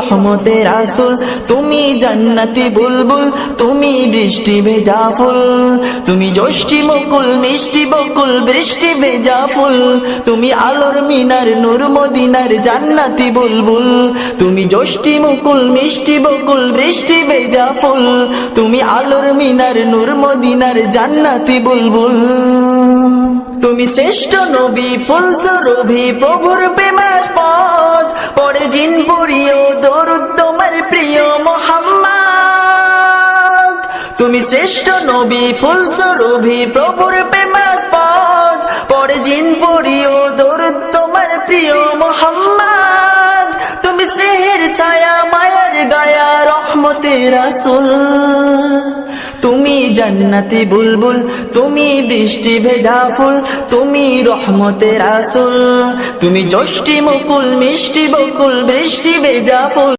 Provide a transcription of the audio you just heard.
রহমতের রাসূল, তুমি জান্নাতি বুলবুল, তুমি বৃষ্টি ভেজা ফুল, তুমি যষ্টি মুকুল মিষ্টি বকুল বৃষ্টি ভেজা ফুল, তুমি আলোর মিনার নূর মদিনার জান্নাতি বুলবুল, তুমি যষ্টি মুকুল মিষ্টি বকুল বৃষ্টি ভেজা ফুল, তুমি আলোর মিনার নূর মদিনার জান্নাতি বুলবুল। তুমি শ্রেষ্ঠ নবী ফুল সুরভি প্রভুর প্রেমাস্পদ, পড়ে জিন পড়িও দরুদ তোমার প্রিয় মুহাম্মদ। তুমি শ্রেষ্ঠ নবী ফুল সুরভি প্রভুর প্রেমাস্পদ, পড়ে জিন পড়িও দরুদ তোমার প্রিয় মুহাম্মদ। তুমি স্নেহের ছায়া মায়ার গায়া রহমতের রাসূল, তুমি জান্নাতি বুলবুল, তুমি বৃষ্টি ভেজা ফুল, তুমি রহমতের রাসূল, তুমি যষ্টি মুকুল মিষ্টি বকুল বৃষ্টি ভেজা ফুল।